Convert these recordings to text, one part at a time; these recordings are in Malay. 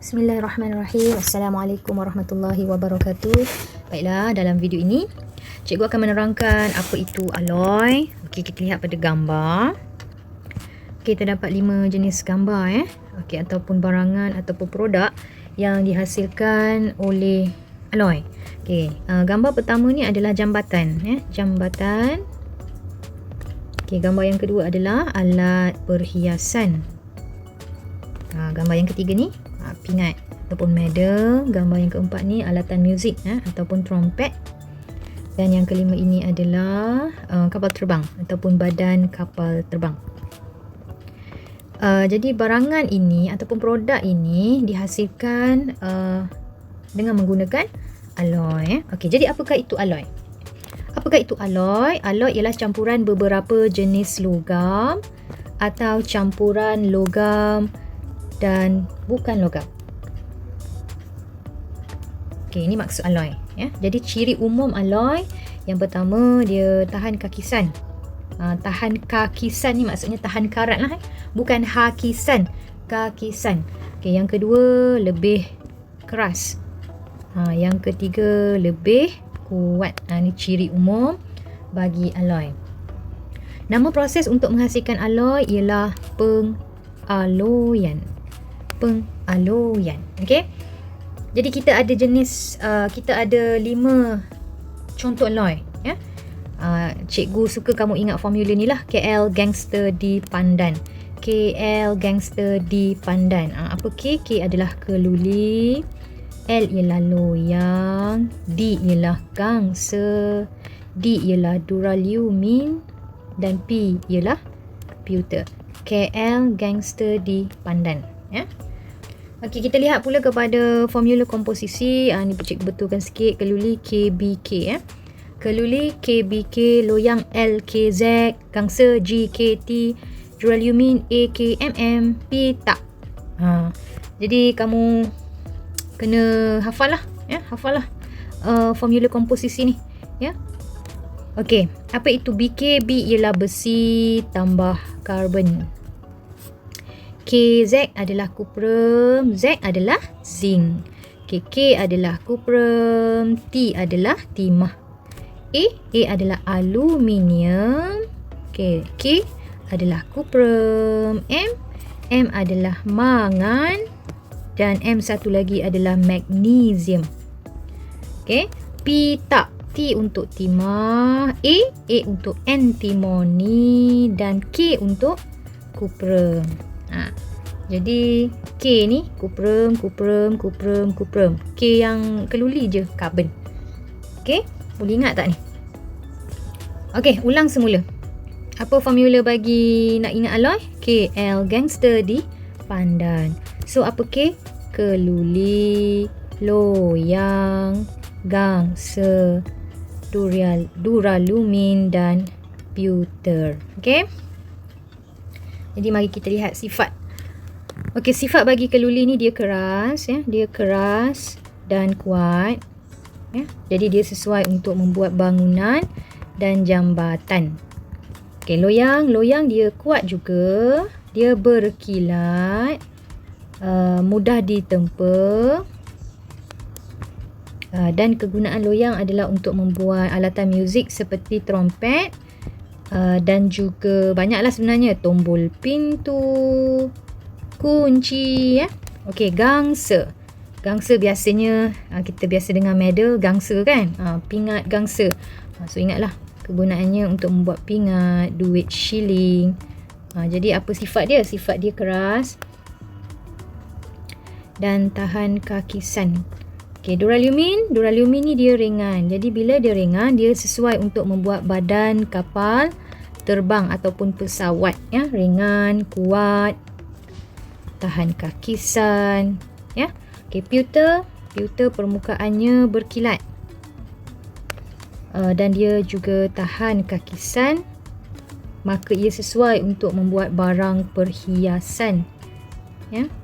Bismillahirrahmanirrahim. Assalamualaikum warahmatullahi wabarakatuh. Baiklah, dalam video ini cikgu akan menerangkan apa itu alloy. Okey, kita lihat pada gambar. Okey, terdapat 5 jenis gambar okey, ataupun barangan ataupun produk yang dihasilkan oleh alloy. Okey, gambar pertama ni adalah jambatan jambatan. Okey, gambar yang kedua adalah alat perhiasan. Gambar yang ketiga ni pingat ataupun medal. Gambar yang keempat ni alatan muzik ataupun trompet. Dan yang kelima ini adalah kapal terbang ataupun badan kapal terbang. Jadi barangan ini ataupun produk ini dihasilkan dengan menggunakan alloy. Okey, jadi apakah itu alloy? Apakah itu alloy? Alloy ialah campuran beberapa jenis logam atau campuran logam dan bukan logam. Okey, ini maksud alloy Jadi ciri umum alloy yang pertama, dia tahan kakisan. Tahan kakisan ni maksudnya tahan karat lah bukan hakisan, kakisan. Okey, yang kedua lebih keras. Yang ketiga lebih kuat. Ni ciri umum bagi alloy. Nama proses untuk menghasilkan alloy ialah pengaloyan. Pengaloyan. Okey. Jadi kita ada jenis kita ada 5 contoh alloy cikgu suka kamu ingat formula ni lah. KL Gangster di Pandan. KL Gangster di Pandan. Apa K? K adalah keluli, L ialah loyang, D ialah gangsa, D ialah duralumin dan P ialah pewter. KL Gangster di Pandan. Okey, kita lihat pula kepada formula komposisi. Ni cikgu betulkan sikit. Keluli KBK keluli KBK, loyang LKZ, gangsa GKT, duralumin AKMM, P tak. Jadi kamu kena hafal lah formula komposisi ni Okey, apa itu BK? B ialah besi tambah karbon. KZ adalah kuprum, Z adalah zinc. KK adalah kuprum, T adalah timah. A adalah aluminium. K adalah kuprum, M adalah mangan dan M satu lagi adalah magnesium. Okey, P tak. T untuk timah, A untuk antimoni dan K untuk kuprum. Jadi K ni kuprum. K yang keluli je karbon. Okey, boleh ingat tak ni? Okey, ulang semula. Apa formula bagi nak ingat alloy? KL Gangster di Pandan. So apa K? Keluli, loyang, gangsa, duralumin dan pewter. Okey. Jadi mari kita lihat sifat. Okey, sifat bagi keluli ni dia keras dia keras dan kuat Jadi dia sesuai untuk membuat bangunan dan jambatan. Okey, loyang dia kuat juga, dia berkilat, mudah ditempa. Dan kegunaan loyang adalah untuk membuat alatan muzik seperti trompet dan juga banyaklah sebenarnya, tombol pintu, kunci Okey, gangsa biasanya kita biasa dengar medal gangsa kan, pingat gangsa. So ingatlah kegunaannya untuk membuat pingat, duit shilling. Jadi apa sifat dia? Sifat dia keras dan tahan kakisan. Okey, duralumin ni dia ringan. Jadi bila dia ringan, dia sesuai untuk membuat badan kapal terbang ataupun pesawat ringan, kuat, tahan kakisan Okey, pewter permukaannya berkilat dan dia juga tahan kakisan, maka ia sesuai untuk membuat barang perhiasan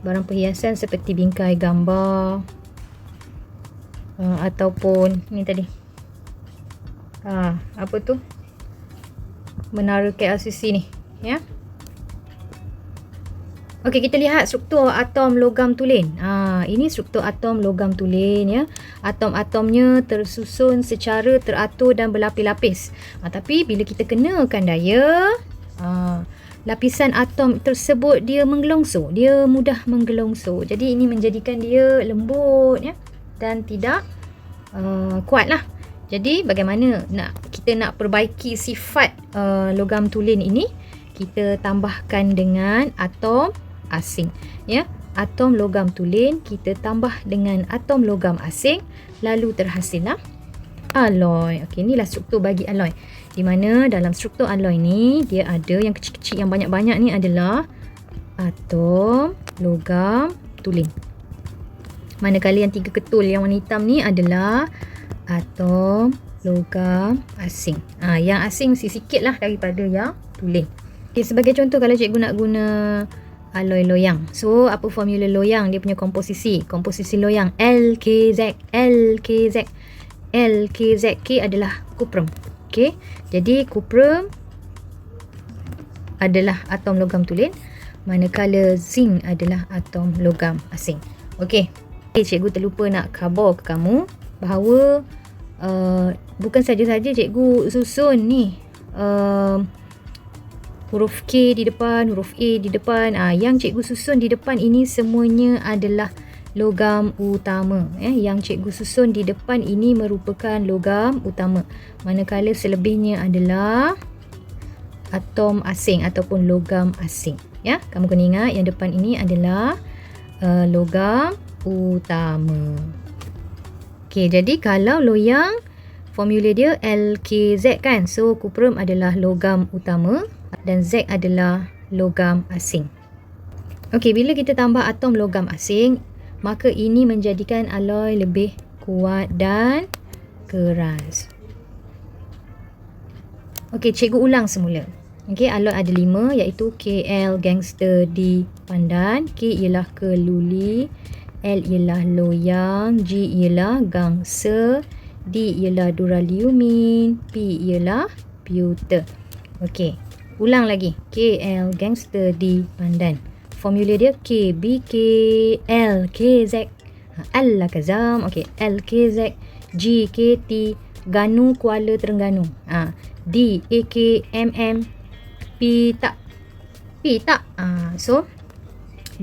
barang perhiasan seperti bingkai gambar ataupun ni tadi apa tu, menara KLCC ni Okey, kita lihat struktur atom logam tulen. Ini struktur atom logam tulen ya. Atom-atomnya tersusun secara teratur dan berlapis-lapis. Tapi bila kita kenakan daya, lapisan atom tersebut dia menggelongso, dia mudah menggelongso. Jadi ini menjadikan dia lembut ya dan tidak kuatlah. Jadi bagaimana kita nak perbaiki sifat logam tulen ini? Kita tambahkan dengan atom asing ya. Atom logam tulen kita tambah dengan atom logam asing, lalu terhasillah alloy. Okey, inilah struktur bagi alloy. Di mana dalam struktur alloy ni dia ada yang kecil-kecil, yang banyak-banyak ni adalah atom logam tulen. Manakala yang 3 ketul yang warna hitam ni adalah atom logam asing. Yang asing mesti sikit lah daripada yang tulen. Okay, sebagai contoh kalau cikgu nak guna alloy loyang. So, apa formula loyang? Dia punya komposisi. Komposisi loyang LKZ. LKZK adalah kuprum. Okay. Jadi, kuprum adalah atom logam tulen. Manakala zinc adalah atom logam asing. Okay. Cikgu terlupa nak khabar ke kamu bahawa bukan saja-saja cikgu susun ni huruf K di depan, huruf A di depan. Yang cikgu susun di depan ini semuanya adalah logam utama. Yang cikgu susun di depan ini merupakan logam utama. Manakala selebihnya adalah atom asing ataupun logam asing. Ya, kamu kena ingat yang depan ini adalah logam utama. Okey, jadi kalau loyang formula dia LKZ kan. So kuprum adalah logam utama dan Z adalah logam asing. Okey, bila kita tambah atom logam asing, maka ini menjadikan alloy lebih kuat dan keras. Okey, cikgu ulang semula. Okey, alloy ada 5 iaitu KL gangster di pandan, K ialah keluli, L ialah loyang, G ialah gangsa, D ialah duraliumin, P ialah pewter. Okey, ulang lagi. KL gangster di pandan. Formula dia KBK LKZ. Al Kazam. Okey, LKZ, GKT Ganu Kuala Terengganu. D AKMM, P tak. So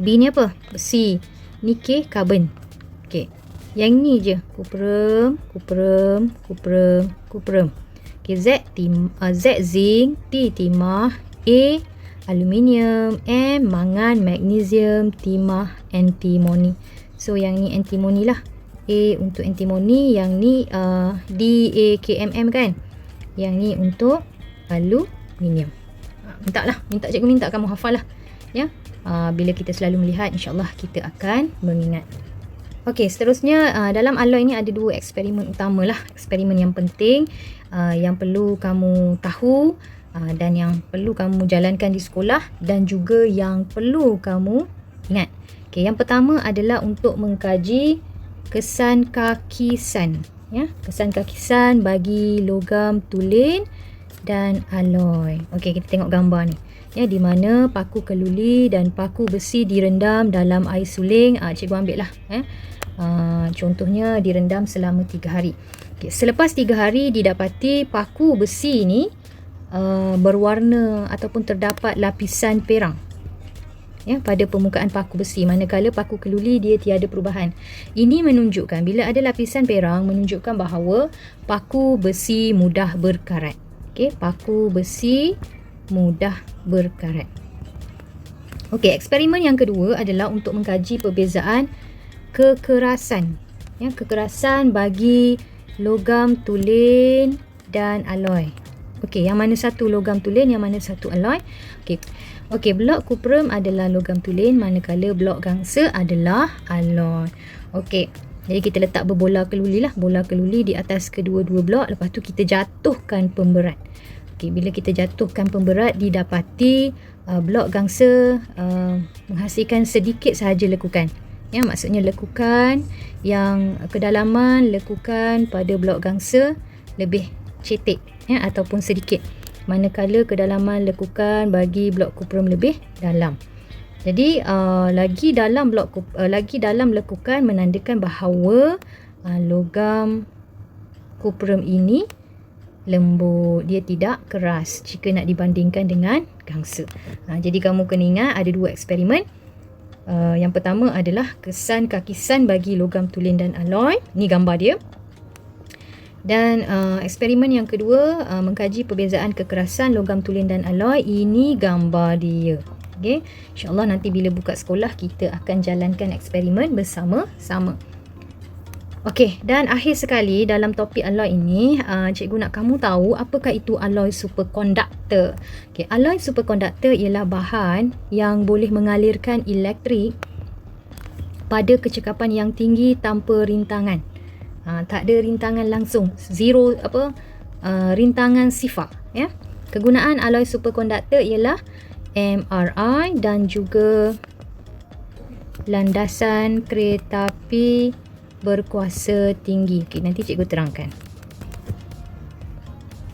B ni apa? Besi. Ni K karbon. Okey. Yang ni je. Kuprum. Okay, Z zinc, T timah, A aluminium, M mangan, magnesium, timah, antimoni. So yang ni antimoni lah. A untuk antimoni, yang ni DAKMM kan. Yang ni untuk aluminium. Minta cikgu minta kamu hafal lah. Ya. Bila kita selalu melihat, insya-Allah kita akan mengingat. Okey, seterusnya dalam alloy ni ada 2 eksperimen utama lah. Eksperimen yang penting yang perlu kamu tahu dan yang perlu kamu jalankan di sekolah dan juga yang perlu kamu ingat. Okey, yang pertama adalah untuk mengkaji kesan kakisan. Ya, kesan kakisan bagi logam tulen dan alloy. Okey, kita tengok gambar ni. Ya, di mana paku keluli dan paku besi direndam dalam air suling. Cikgu ambil lah. Contohnya direndam selama 3 hari. Okay, selepas 3 hari didapati paku besi ni berwarna ataupun terdapat lapisan perang. Ya, pada permukaan paku besi, manakala paku keluli dia tiada perubahan. Ini menunjukkan bila ada lapisan perang menunjukkan bahawa paku besi mudah berkarat. Okey, paku besi mudah berkarat. Okey, eksperimen yang kedua adalah untuk mengkaji perbezaan kekerasan. Ya, kekerasan bagi logam tulen dan alloy. Okey, yang mana satu logam tulen, yang mana satu alloy. Okey, blok kuprum adalah logam tulen, manakala blok gangsa adalah alloy. Okey, jadi kita letak berbola keluli lah. Bola keluli di atas kedua-dua blok. Lepas tu kita jatuhkan pemberat. Okey, bila kita jatuhkan pemberat, didapati blok gangsa menghasilkan sedikit sahaja lekukan. Ya, maksudnya lekukan yang kedalaman lekukan pada blok gangsa lebih cetek ya, ataupun sedikit. Manakala kedalaman lekukan bagi blok kuprum lebih dalam. Jadi lagi dalam lekukan menandakan bahawa logam kuprum ini lembut, dia tidak keras jika nak dibandingkan dengan gangsa. Jadi kamu kena ingat ada 2 eksperimen. Yang pertama adalah kesan kakisan bagi logam tulen dan alloy. Ni gambar dia. Dan eksperimen yang kedua mengkaji perbezaan kekerasan logam tulen dan alloy. Ini gambar dia. Okay. InsyaAllah nanti bila buka sekolah kita akan jalankan eksperimen bersama-sama. Okey, dan akhir sekali dalam topik alloy ini, cikgu nak kamu tahu apakah itu alloy superkonduktor. Okey, alloy superkonduktor ialah bahan yang boleh mengalirkan elektrik pada kecekapan yang tinggi tanpa rintangan. Tak ada rintangan langsung, zero rintangan sifar, ya. Kegunaan alloy superkonduktor ialah MRI dan juga landasan kereta api berkuasa tinggi. Okey, nanti cikgu terangkan.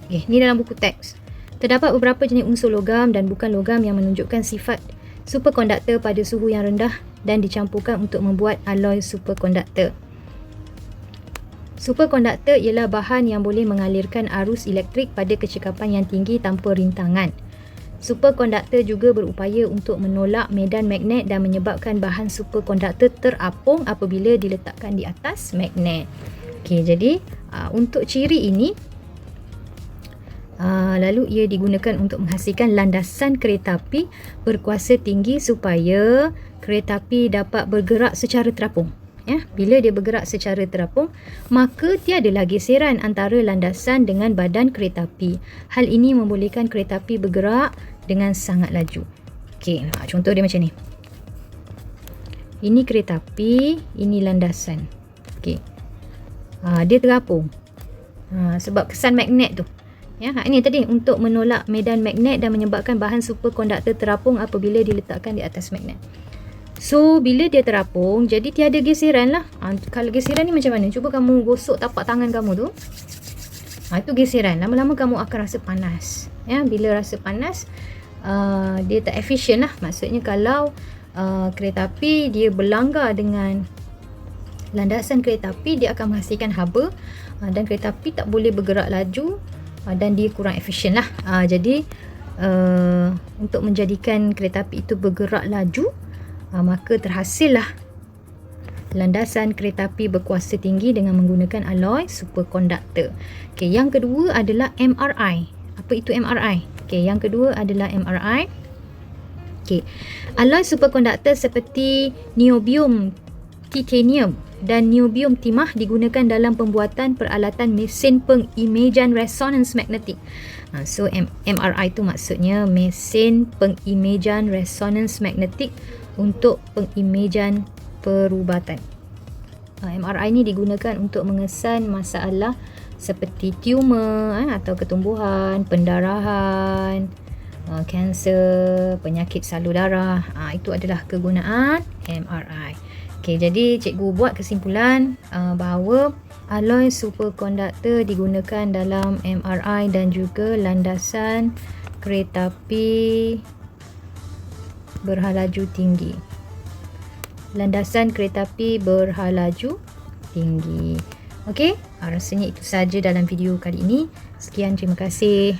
Okey, ni dalam buku teks. Terdapat beberapa jenis unsur logam dan bukan logam yang menunjukkan sifat superkonduktor pada suhu yang rendah dan dicampurkan untuk membuat alloy superkonduktor. Superkonduktor ialah bahan yang boleh mengalirkan arus elektrik pada kecekapan yang tinggi tanpa rintangan. Superkonduktor juga berupaya untuk menolak medan magnet dan menyebabkan bahan superkonduktor terapung apabila diletakkan di atas magnet. Okey, jadi untuk ciri ini lalu ia digunakan untuk menghasilkan landasan kereta api berkuasa tinggi supaya kereta api dapat bergerak secara terapung. Ya, bila dia bergerak secara terapung, maka tiadalah geseran antara landasan dengan badan kereta api. Hal ini membolehkan kereta api bergerak dengan sangat laju. Okey, contoh dia macam ni. Ini kereta api, ini landasan. Okey. Dia terapung. Sebab kesan magnet tu. Ya, ini tadi untuk menolak medan magnet dan menyebabkan bahan superkonduktor terapung apabila diletakkan di atas magnet. So, bila dia terapung, jadi tiada geseran lah. Kalau geseran ni macam mana? Cuba kamu gosok tapak tangan kamu tu. Itu geseran. Lama-lama kamu akan rasa panas. Ya, bila rasa panas, dia tak efisien lah. Maksudnya kalau kereta api dia berlanggar dengan landasan kereta api, dia akan menghasilkan haba dan kereta api tak boleh bergerak laju dan dia kurang efisien lah. Jadi untuk menjadikan kereta api itu bergerak laju, maka terhasillah landasan kereta api berkuasa tinggi dengan menggunakan alloy superkonduktor. Okey, yang kedua adalah MRI. Apa itu MRI? Okey, yang kedua adalah MRI. Okey. Alloy superkonduktor seperti niobium, titanium dan niobium timah digunakan dalam pembuatan peralatan mesin pengimejan resonance magnetik. So MRI itu maksudnya mesin pengimejan resonance magnetik untuk pengimejan perubatan. MRI ini digunakan untuk mengesan masalah seperti tumor atau ketumbuhan, pendarahan, kanser, penyakit salur darah. Itu adalah kegunaan MRI. Okey, jadi cikgu buat kesimpulan bahawa alloy superkonduktor digunakan dalam MRI dan juga landasan kereta api berhalaju tinggi. Landasan kereta api berhalaju tinggi. Okey, rasanya itu saja dalam video kali ini. Sekian, terima kasih.